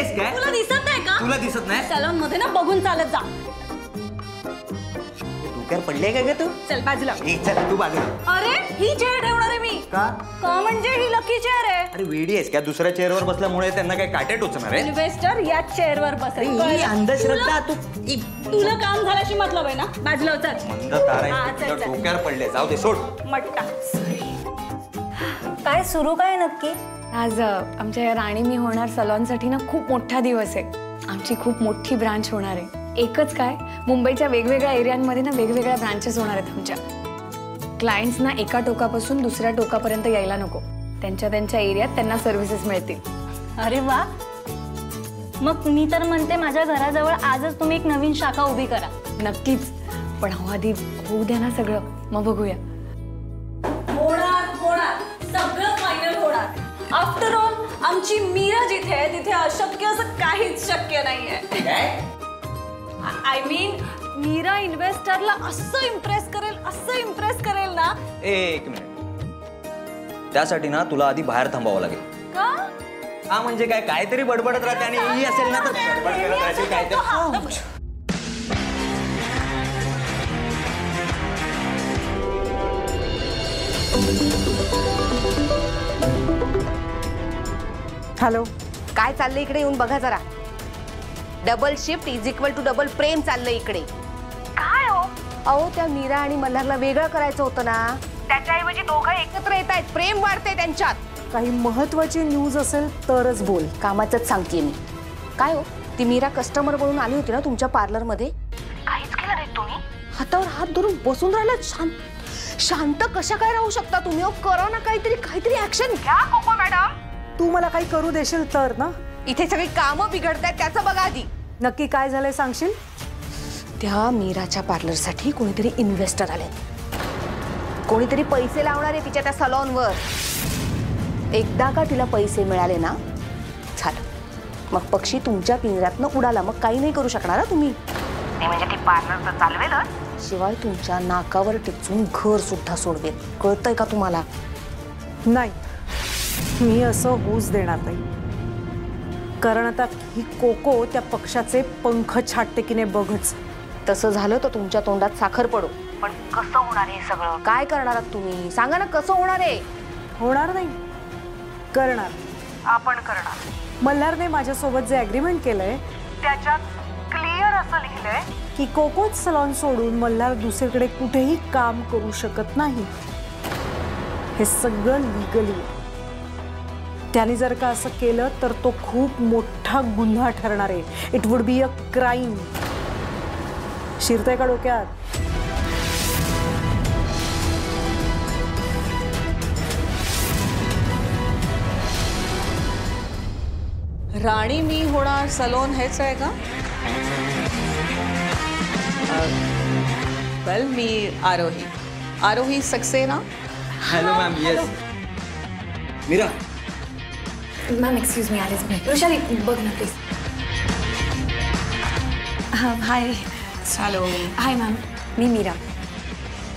आहेस काय? तुला दिसत नाही का? तुला दिसत नाही? सॅलॉन मध्ये ना बघून चालत जा. डोक्यावर पडले काय ग तू? चल बाजूला. चल तू बाजूला. अरे ही चेअर ठेवणार आहे मी. का? का म्हणजे ही लकी चेअर आहे. अरे वेडी आहेस का? दुसऱ्या चेअरवर बसल्यामुळे त्यांना काय काटे टोचणार आहे? इन्व्हेस्टर याच चेअरवर बसेल. अंधश्रद्धा तू. तुला काम झाल्याशी मतलब आहे ना? बाजूला उतर. मंद तारा डोक्यावर पडले. जाऊ दे सोड. मट्टा. काय सुरू काय नक्की? आज आमच्या या राणी मी होणार सलॉनसाठी ना खूप मोठा दिवस आहे. आमची खूप मोठी ब्रांच होणार आहे. एकच काय, मुंबईच्या वेगवेगळ्या एरियांमध्ये ना वेगवेगळ्या ब्रांचेस होणार आहेत आमच्या. क्लायंट्सना एका टोकापासून दुसऱ्या टोकापर्यंत यायला नको. त्यांच्या त्यांच्या एरियात त्यांना सर्व्हिसेस मिळतील. अरे वा. मग मी तर म्हणते माझ्या घराजवळ आजच तुम्ही एक नवीन शाखा उभी करा. नक्कीच, पण आधी होऊ द्या ना सगळं, मग बघूया. होणार सगळं फायनल होणार. आफ्टर ऑल आमची मीरा जिथे आहे तिथे अशक्य असं काहीच शक्य नाहीये. आय मीन मीरा इन्व्हेस्टरला असं इम्प्रेस करेल ना. एक मिनिट. त्यासाठी ना तुला आधी बाहेर थांबावं लागेल. का? हा म्हणजे काय, काहीतरी बडबडत राहते आणि ही असेल ना तर बडबड करत राहते काहीतरी. हॅलो, काय चाललंय इकडे? येऊन बघा जरा. Double shift is equal to double प्रेम चाललंय इकडे. काय हो? अहो त्या मीरा आणि मल्हारला वेगळं करायचं होतं ना, त्याच्याऐवजी दोघं एकत्र येत आहेत. प्रेम वाढते त्यांच्यात. काही महत्वाची न्यूज असेल तरच बोल. कामाचंच सांगतेय मी. काय हो, ती मीरा कस्टमर म्हणून आली होती ना तुमच्या पार्लर मध्ये? काहीच केलं नाही तुम्ही? हातावर हात धरून बसून राहिला. शांत कशा काय राहू शकता तुम्ही? करा ना काहीतरी ऍक्शन घ्या कोको मॅडम. तू मला काही करू देशील तर ना? इथे सगळी कामं बिघडतायत त्याचं बघा आधी. नक्की काय झालंय सांगशील? त्या मीराच्या पार्लरसाठी कोणीतरी इन्व्हेस्टर आले. कोणीतरी पैसे लावणार आहे तिच्या त्या सलॉनवर. एकदा का तिला पैसे मिळाले ना, झालं. मग पक्षी तुमच्या पिंजऱ्यातनं उडाला. मग काही नाही करू शकणार तुम्ही. म्हणजे ती पार्लर तर चालवेलच, शिवाय तुमच्या नाकावर टिचून घर सुद्धा सोडवेल. कळतंय का तुम्हाला? नाही, मी असं होऊच देणार नाही. कारण आता ही कोको त्या पक्षाचे पंख छाटते की नाही बघच. तसं झालं तर तुमच्या तोंडात साखर पडो. पण कसं होणार हे सगळं? काय करणार आहात तुम्ही? सांगा ना कसं होणार आहे? होणार नाही, करणार. आपण करणार. मल्हारने माझ्यासोबत जे ॲग्रीमेंट केलंय त्याच्यात क्लिअर असं लिहिलंय की कोकोच सलॉन सोडून मल्हार दुसरीकडे कुठेही काम करू शकत नाही. हे सगळं लिगली. त्याने जर का असं केलं तर तो खूप मोठा गुन्हा ठरणार आहे. It would be a crime. शिरतंय का डोक्यात? राणी मी होणार सलोन हेच आहे का? वेल, मी Aarohi Saxena. Hello ma'am. Yes Meera. Ma'am excuse me, आलेच मी. वृषाली बघ ना please. Hi. Hello. Hi ma'am, मी मीरा,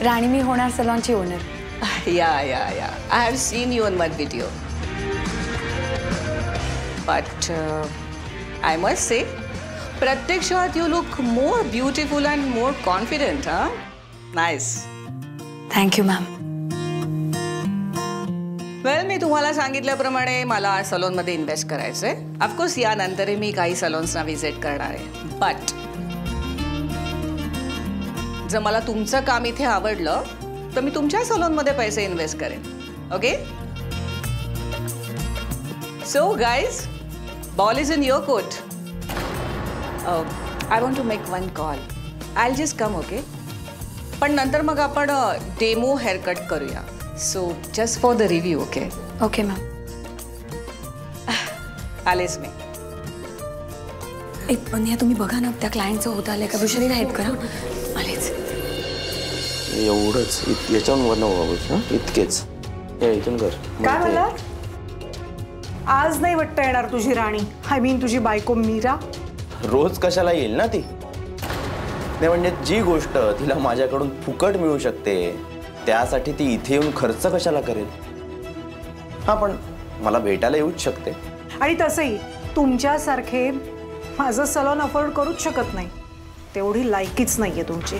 राणी मी होणार सलॉनची owner. Yeah I have seen you on my video. But I must say, प्रत्यक्षात you look more beautiful and more confident. Nice. Thank you ma'am. वेल, मी तुम्हाला सांगितल्याप्रमाणे मला सलॉनमध्ये इन्व्हेस्ट करायचं आहे. ऑफकोर्स यानंतरही मी काही सलॉन्सना व्हिजिट करणार आहे. बट जर मला तुमचं काम इथे आवडलं तर मी तुमच्या सलॉनमध्ये पैसे इन्व्हेस्ट करेन. Okay? So guys, ball is in your court. I want to make one call. I will just come. Okay? पण नंतर मग आपण डेमो हेअरकट करूया. So just for the review. Okay? Okay ma'am. आलेच मी. एक पण या तुम्ही बघा ना, त्या क्लायंटचं होत आलंय का? वृषालीला हेल्प करा. आलेच. एवढंच याच्यावर ना इतकेच. इथून कर. काय म्हणला? आज नाही वाटतं येणार तुझी राणी, आय मीन तुझी बायको मीरा. रोज कशाला येईल ना ती? नाही म्हणजे जी गोष्ट तिला माझ्याकडून फुकट मिळू शकते त्यासाठी ती इथे येऊन खर्च कशाला करेल? हा, पण मला भेटायला येऊच शकते. आणि तसंही तुमच्यासारखे माझं सलॉन अफोर्ड करूच शकत नाही, तेवढी लायकीच नाहीये तुमची.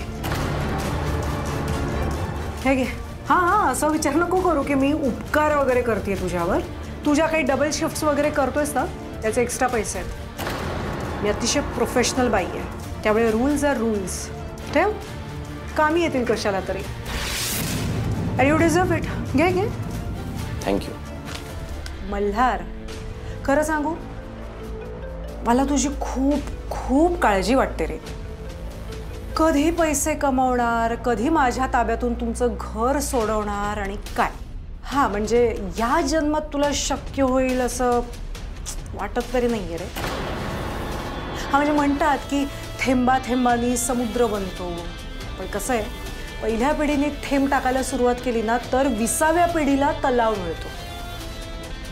हे घे. हां, असं विचार नको करू की मी उपकार वगैरे करते तुझ्यावर. तुझ्या काही डबल शिफ्ट्स वगैरे करतोयस ना, त्याचे एक्स्ट्रा पैसे आहेत. मी अतिशय प्रोफेशनल बाई आहे, त्यामुळे रूल्स आर रूल्स. ठेव, कामी येतील कशाला तरी. And you deserve it. घे घे. थँक्यू. मल्हार, खरं सांगू, मला तुझी खूप खूप काळजी वाटते रे. कधी पैसे कमवणार, कधी माझ्या ताब्यातून तुमचं घर सोडवणार आणि काय. हां, म्हणजे या जन्मात तुला शक्य होईल असं वाटत तरी नाही आहे रे. हां, म्हणजे म्हणतात की थेंबा थेंबानी समुद्र बनतो, पण कसं आहे, पहिल्या पिढीने थेंब टाकायला सुरुवात केली ना तर 20व्या पिढीला तलाव मिळतो.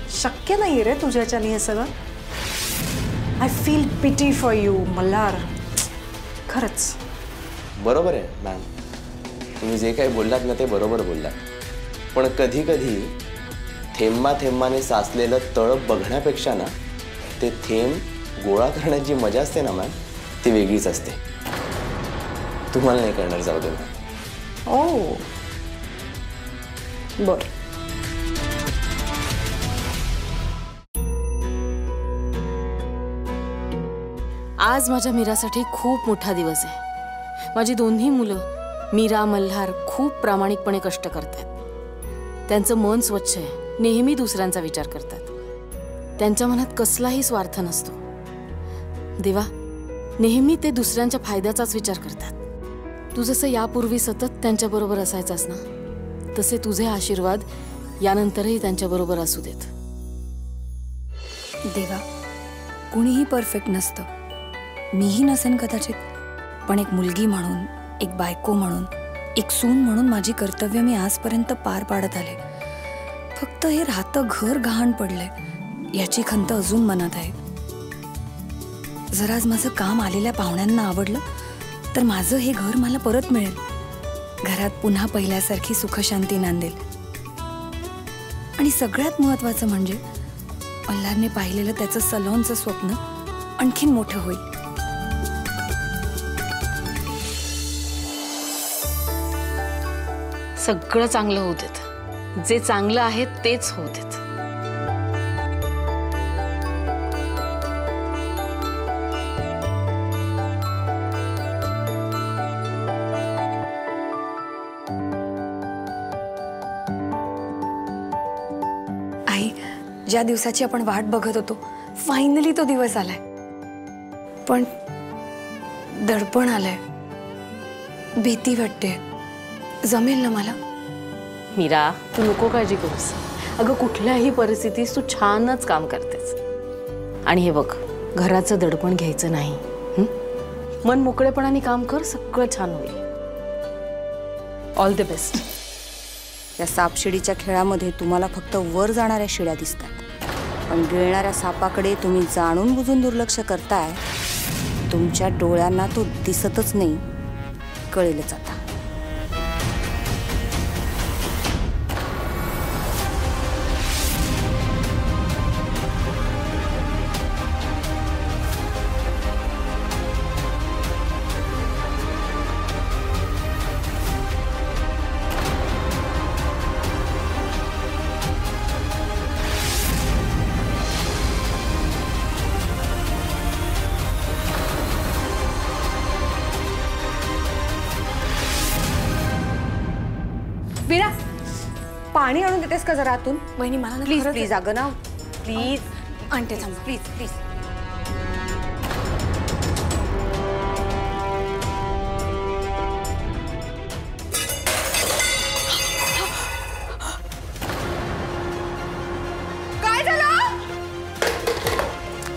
शक्य नाही रे तुझ्याच्याने हे सगळं. I feel pity for you Malhar, खरंच. बरोबर आहे मॅम, तुम्ही जे काही बोललात ना ते बरोबर बोललात. पण कधी कधी थेंबा थेंबाने साचलेलं तळ बघण्यापेक्षा ना ते थेंब गोळा करण्याची मजा असते ना मॅम, ती वेगळीच असते. तुम्हाला नाही करणार, जाऊ दे मॅम. ओ बर. आज माझ्या मीरासाठी खूप मोठा दिवस आहे. माझी दोन्ही मुलं मीरा, मल्हार खूप प्रामाणिकपणे कष्ट करतात. त्यांचं मन स्वच्छ आहे, नेहमी दुसऱ्यांचा विचार करतात. त्यांच्या मनात कसलाही स्वार्थ नसतो. देवा, नेहमी ते दुसऱ्यांच्या फायद्याचाच विचार करतात. तू जसं यापूर्वी सतत त्यांच्याबरोबर असायचास ना, तसे तुझे आशीर्वाद यानंतरही त्यांच्याबरोबर असू देत. देवा, कुणीही परफेक्ट नसतं, मीही नसेन कदाचित, पण एक मुलगी म्हणून, एक बायको म्हणून, एक सून म्हणून माझी कर्तव्य मी आजपर्यंत पार पाडत आले. फक्त हे राहतं घर गहाण पडलंय याची खंत अजून मनात आहे. जर आज माझं काम आलेल्या पाहुण्यांना आवडलं तर माझं हे घर मला परत मिळेल. घरात पुन्हा पहिल्यासारखी सुखशांती नांदेल. आणि सगळ्यात महत्त्वाचं म्हणजे मल्हारने पाहिलेलं त्याचं सलॉनचं स्वप्न आणखीन मोठं होईल. सगळं चांगलं होऊ देत. जे चांगलं आहे तेच होऊ देत. आई, ज्या दिवसाची आपण वाट बघत होतो, फायनली तो दिवस आलाय. पण दडपण आलंय, भीती वाटते. जमेल ना मला? मीरा, तू नको काळजी करूस. अगं, कुठल्याही परिस्थितीत तू छानच काम करतेस. आणि हे बघ, घराचं दडपण घ्यायचं नाही. मन मोकळेपणाने काम कर, सगळं छान होईल. All the best. या सापशिडीच्या खेळामध्ये तुम्हाला फक्त वर जाणाऱ्या शिड्या दिसतात, पण गिळणाऱ्या सापाकडे तुम्ही जाणून बुजून दुर्लक्ष करताय. तुमच्या डोळ्यांना तो दिसतच नाही, कळेलच आता. वीरा, पाणी आणून देतेस का जरा आतून? वहिनी, मला ना प्लीज खरंच- प्लीज, अगं ना, प्लीज आणते थांब. Please please. काय झालं?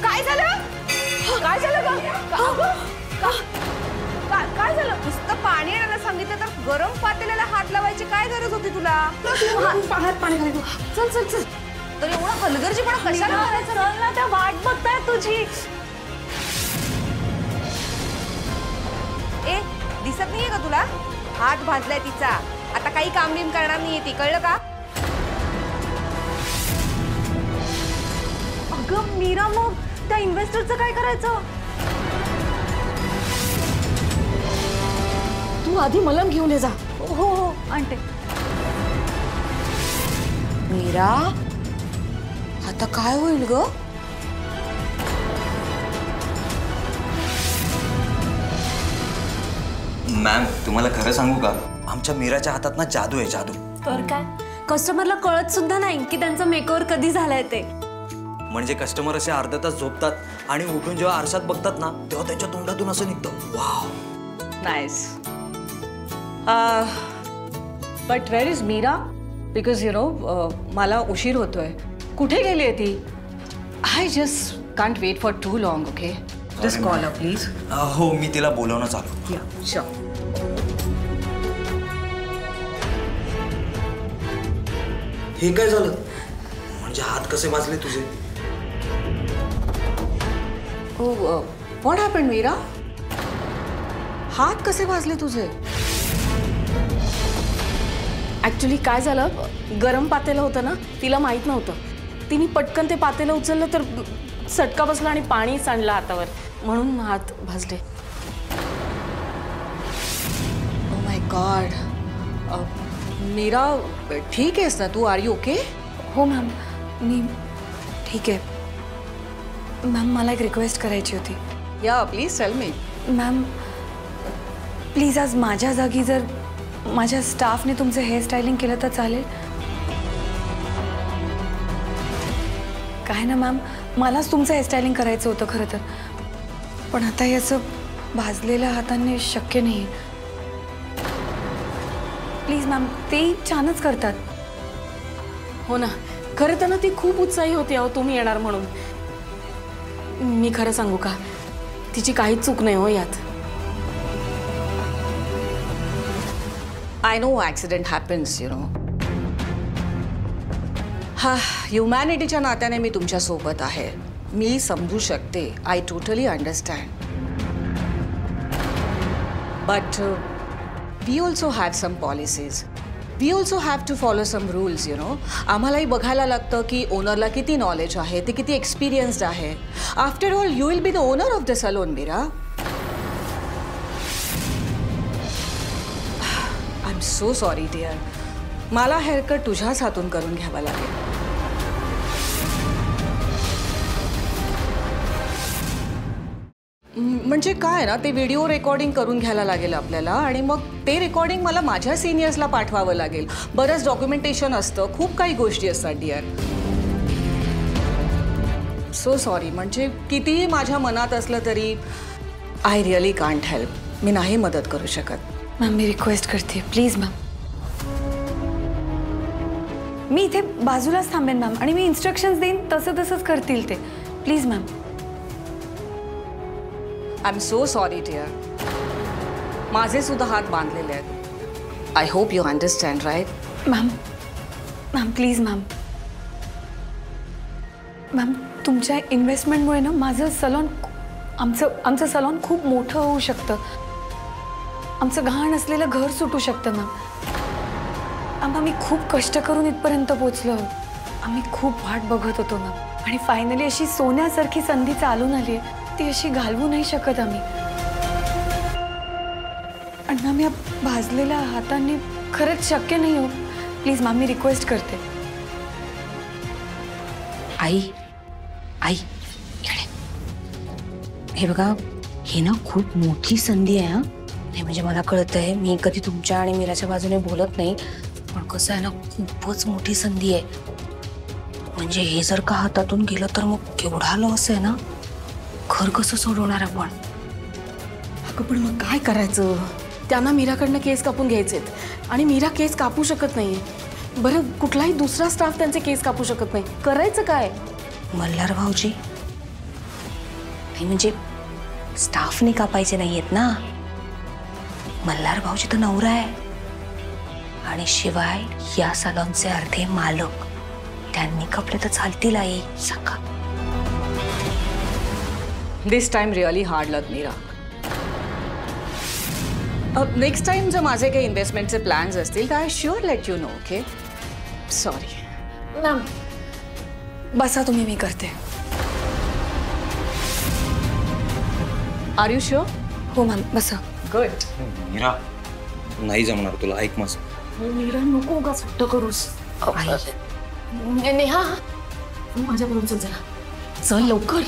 काय झालं? काय झालं काय झालं? नुसतं पाणी आणायला सांगितलं तर गरम पातेल्याला हात लावायची काय गरज होती तुला? पाणी घाल. चल चल चल. तर एवढा हलगर्जीपणा कशाला करायचं? चल ना, त्या वाट बघताय तुझी. ए, दिसत नाहीये का तुला? हात भाजलाय तिचा. आता काही काम बिम करणार नाहीये ती, कळलं का? अगं मीरा, मग त्या इन्व्हेस्टरचं काय करायचं? तू आधी मलम घेऊन ये जा. हो हो आणते. मीरा, आता काय होईल ग? मॅम तुम्हाला खरं सांगू का, आमच्या मीराच्या हातात ना जादू आहे, जादू. तर काय, कस्टमरला कळत सुद्धा नाही की त्यांचा मेकओव्हर कधी झालाय ते. म्हणजे कस्टमर असे अर्धा तास झोपतात आणि उठून जेव्हा आरशात बघतात ना तेव्हा त्यांच्या तोंडातून असं निघतं, wow. Nice. But where is Meera? Because you know मला उशीर होतोय. कुठे गेली आहे ती? I just can't wait for too long. Okay, just call a please. हो मी तिला बोलवणं चालू. या शुअर. हे काय झालं? म्हणजे हात कसे वाजले तुझे? What happened Meera? हात कसे भाजले तुझे? ॲक्च्युली काय झालं, गरम पातेलं होतं ना, तिला माहीत नव्हतं. तिने पटकन ते पातेलं उचललं तर चटका बसला आणि पाणी सांडलं हातावर, म्हणून हात भाजले. Oh my God. मीरा, ठीक आहेस ना तू? Are you okay? हो मॅम, मी ठीक आहे. मॅम मला एक रिक्वेस्ट करायची होती. Yeah please tell me. Ma'am please आज माझ्या जागी जर माझ्या स्टाफने तुमचं हेअरस्टायलिंग केलं तर चालेल? काय ना मॅम, मलाच तुमचं हेअरस्टायलिंग करायचं होतं खरं तर, पण आता हे असं भाजलेल्या हाताने शक्य नाही. प्लीज मॅम, ते छानच करतात. हो ना, खरं तर ना ती खूप उत्साही होती अहो तुम्ही येणार म्हणून. मी खरं सांगू का, तिची काहीच चूक नाही हो यात. I know accident happens, you know. हा, ह्युमॅनिटीच्या नात्याने मी तुमच्यासोबत आहे. मी समजू शकते. I totally understand. But we also have some policies. We also have to follow some rules, you know. आम्हालाही बघायला लागतं की ओनरला किती नॉलेज आहे, ते किती एक्सपिरियन्स्ड आहे. After all you will be the owner of the salon Meera. I am so sorry dear. मला हेअरकट तुझ्याच हातून करून घ्यावा लागेल. म्हणजे काय ना, ते व्हिडिओ रेकॉर्डिंग करून घ्यायला लागेल आपल्याला आणि मग ते रेकॉर्डिंग मला माझ्या सिनियर्सला पाठवावं लागेल. बरंच डॉक्युमेंटेशन असतं, खूप काही गोष्टी असतात डिअर. So sorry. म्हणजे कितीही माझ्या मनात असलं तरी आय रिअली कांट हेल्प. मी नाही मदत करू शकत. मॅम मी रिक्वेस्ट करते प्लीज मॅम. मी इथे बाजूलाच थांबेन मॅम आणि मी इन्स्ट्रक्शन्स देईन तसंच करतील ते. Please ma'am. I am so sorry dear. माझे सुद्धा हात बांधलेले आहेत. I hope you understand right? Ma'am please ma'am. Ma'am तुमच्या इन्व्हेस्टमेंटमुळे ना माझं सलॉन, आमचं सलॉन खूप मोठं होऊ शकतं. आमचं घाण असलेलं घर सुटू शकतं मॅम. आम्ही खूप कष्ट करून इथपर्यंत पोचलो. आम्ही खूप वाट बघत होतो मॅम आणि फायनली अशी सोन्यासारखी संधी चालून आली आहे, ती अशी घालवू नाही शकत आम्ही. आणि मॅम या भाजलेल्या हातांनी खरंच शक्य नाही हो. प्लीज मॅम मी रिक्वेस्ट करते. आई आई इकडे हे बघा, हे ना खूप मोठी संधी आहे. नाही म्हणजे मला कळतंय, मी कधी तुमच्या आणि मीराच्या बाजूने बोलत नाही, पण कसं आहे ना, खूपच मोठी संधी आहे. म्हणजे हे जर का हातातून गेलं तर मग केवढा लॉस आहे ना. घर कसं सोडवणार आपण? अगं पण मग काय करायचं? त्यांना मीराकडनं केस कापून घ्यायचेत आणि मीरा केस कापू शकत नाही. बरं कुठलाही दुसरा स्टाफ त्यांचे केस कापू शकत नाही. करायचं काय? मल्हार भाऊजी नाही म्हणजे स्टाफने कापायचे नाही आहेत ना. मल्हार भाऊजी तर नवरा आहे आणि शिवाय या सलॉनचे अर्धे मालक. त्यांनी कापले तर चालतील आई, सांगा. This time really hard luck Meera. Next time जर माझे काही इन्व्हेस्टमेंटचे प्लॅन्स असतील तर I sure let you know. Okay, sorry. Ma'am बसा तुम्ही, मी करते. Are you sure? हो मॅम बसा. गुड. मीरा नाही जमणार तुला, ऐक माझं. मीरा नको उगाच हट्ट करूस. नेहा माझ्याबरोबर चल जरा. चल लवकर.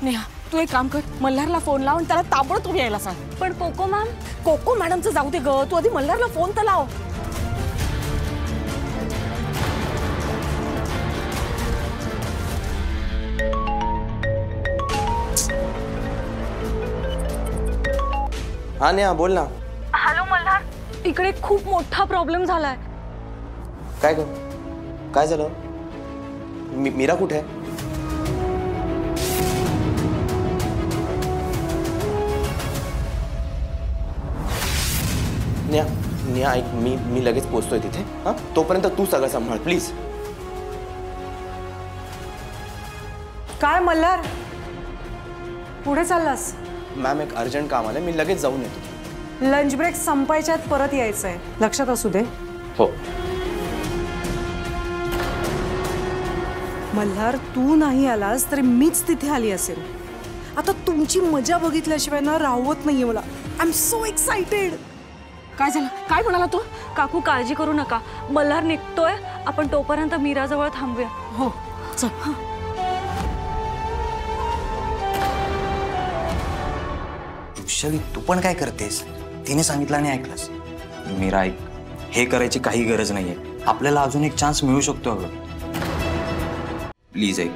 नेहा तू एक काम कर, मल्हारला फोन लाव आणि त्याला ताबडतोब यायला सांग. पण कोको मॅम. कोको मॅडमचं जाऊ दे ग, तू आधी मल्हारला फोन तर लाव. हा नेहा बोल ना. हॅलो मल्हार, इकडे खूप मोठा प्रॉब्लेम झालाय. काय ग, काय झालं? मीरा कुठे आहे? नेहा ऐक, मी लगेच पोचतोय तिथे. हा तोपर्यंत तू सगळं सांभाळ प्लीज. काय मल्हार, पुढे चाललास? मॅम एक अर्जंट काम आलं, मी लगेच जाऊन येतो. लंच ब्रेक संपायच्यात परत यायचंय, लक्षात असू दे. हो. मल्हार तू नाही आलास तरी मीच तिथे आली असेल. आता तुमची मजा बघितल्याशिवाय ना राहवत नाहीये मला. I am so excited. काय झालं, काय म्हणाला तू? काकू काळजी करू नका, मल्हार निघतोय, आपण तोपर्यंत मीराजवळ थांबूया. हो चल. वैशाली तू पण काय करतेस? तिने सांगितलं आणि ऐकलंस. मीरा ऐक, हे करायची काही गरज नाहीये, आपल्याला अजून एक चान्स मिळू शकतो. अगं प्लीज ऐक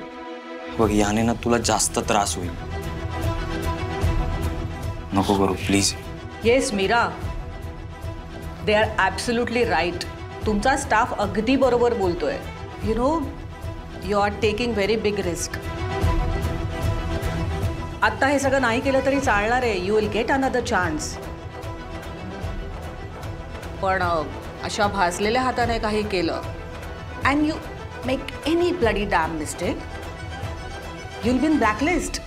बघ, याने ना तुला जास्त त्रास होईल. नको करू please. Yes Meera, they are absolutely right. तुमचा स्टाफ अगदी बरोबर बोलतोय. You know, you are taking very big risk. आत्ता हे सगळं नाही केलं तरी चालणार आहे. You will get another chance. पण अशा भाजलेल्या हाताने काही केलं and you make any bloody damn mistake, you will be in blacklist.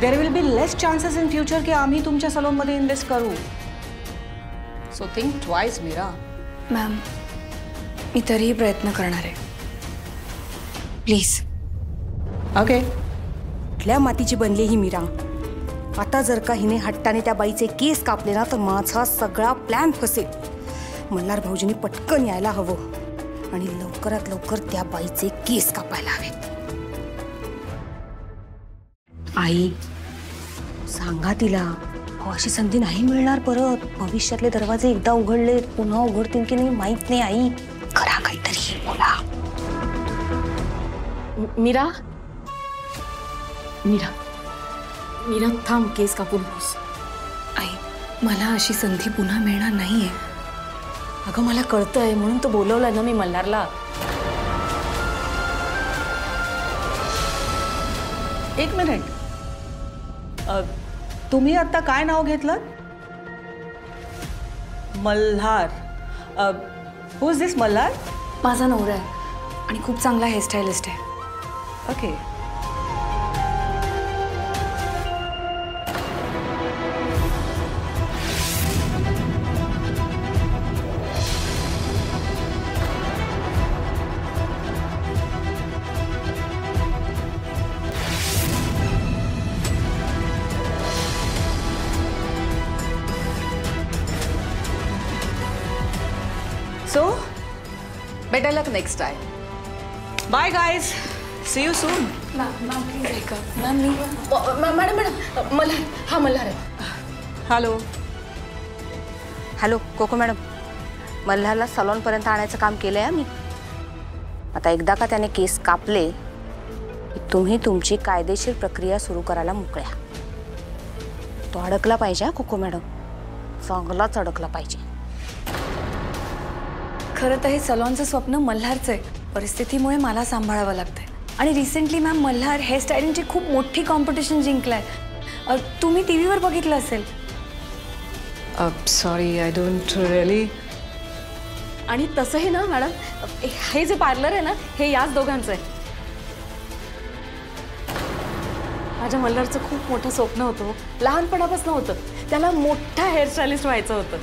There will be less chances in future की आम्ही तुमच्या सलूनमध्ये इन्व्हेस्ट करू. So think twice Mira. Ma'am मी तरीही प्रयत्न करणार आहे, प्लीज. ओके. कुठल्या मातीची बनली ही मीरा? आता जर का हिने हट्टाने त्या बाईचे केस कापले ना तर माझा सगळा प्लॅन फसेल. मल्हार भाऊजींनी पटकन यायला हवं आणि लवकरात लवकर त्या बाईचे केस कापायला हवेत. आई सांगा तिला, अशी संधी नाही मिळणार परत. भविष्यातले दरवाजे एकदा उघडले पुन्हा उघडतील की नाही माहित नाही. आई करा काहीतरी, बोला. मीरा मीरा मीरा थांब, केस कापू नकोस. आई मला अशी संधी पुन्हा मिळणार नाहीये. अगं मला कळतंय, म्हणून तर बोलवलंय ना मी मल्हारला. एक मिनिट, तुम्ही आता काय नाव घेतलं? मल्हार. हु इज दिस मल्हार? माझा नवरा आहे आणि खूप चांगला हेअरस्टायलिस्ट आहे. Okay. So, better luck next time. Bye guys. See you soon. Ma'am please ऐका. मॅम मी मॅडम मॅडम मल्हार, हा मल्हार आहे. हॅलो. हॅलो कोको मॅडम, मल्हारला सलॉनपर्यंत आणायचं काम केलंय मी. आता एकदा का त्याने केस कापले की तुम्ही तुमची कायदेशीर प्रक्रिया सुरू करायला मोकळ्या. तो अडकला पाहिजे कोको मॅडम, चांगलाच अडकला पाहिजे. खरं तर हे सलॉनचं स्वप्न मल्हारचं आहे, परिस्थितीमुळे मला सांभाळावं लागतंय. आणि रिसेंटली मॅम मल्हार हेअरस्टाईलिंगची खूप मोठी कॉम्पिटिशन जिंकलाय. तुम्ही टी व्हीवर बघितलं असेल. Sorry, I don't really. आणि तसंही ना मॅडम, हे जे पार्लर आहे ना हे याच दोघांचं आहे. माझ्या मल्हारचं खूप मोठं स्वप्न होतं, लहानपणापासून होतं. त्याला मोठा हेअरस्टायलिस्ट व्हायचं होतं.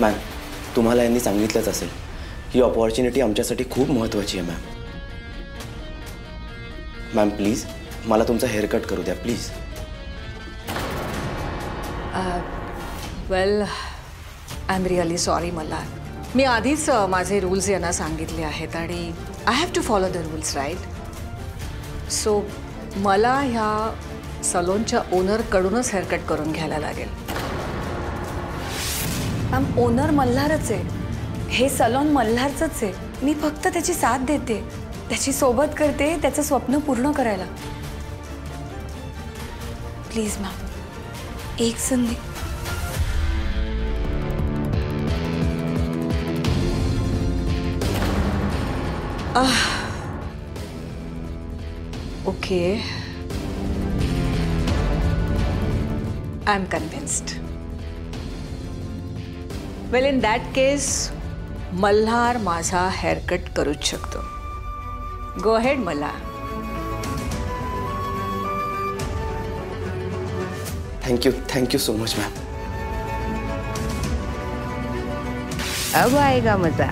मॅम तुम्हाला यांनी सांगितलंच असेल ही ऑपॉर्च्युनिटी आमच्यासाठी खूप महत्त्वाची आहे मॅम. मॅम प्लीज मला तुमचा हेअरकट करू द्या please. Well I am really sorry Malhar. मी आधीच माझे रूल्स यांना सांगितले आहेत आणि I have to follow the rules right. So मला ह्या सलोनच्या ओनरकडूनच हेअरकट करून घ्यायला लागेल. मॅम ओनर मल्हारच आहे, हे सलॉन मल्हारचंच आहे. मी फक्त त्याची साथ देते, त्याची सोबत करते त्याचं स्वप्न पूर्ण करायला. प्लीज मॅम एक संधी. Okay I am convinced. Well in that case Malhar माझा हेअरकट करूच शकतो. Go ahead Malhar. Thank you so much ma'am. अब आएगा मजा.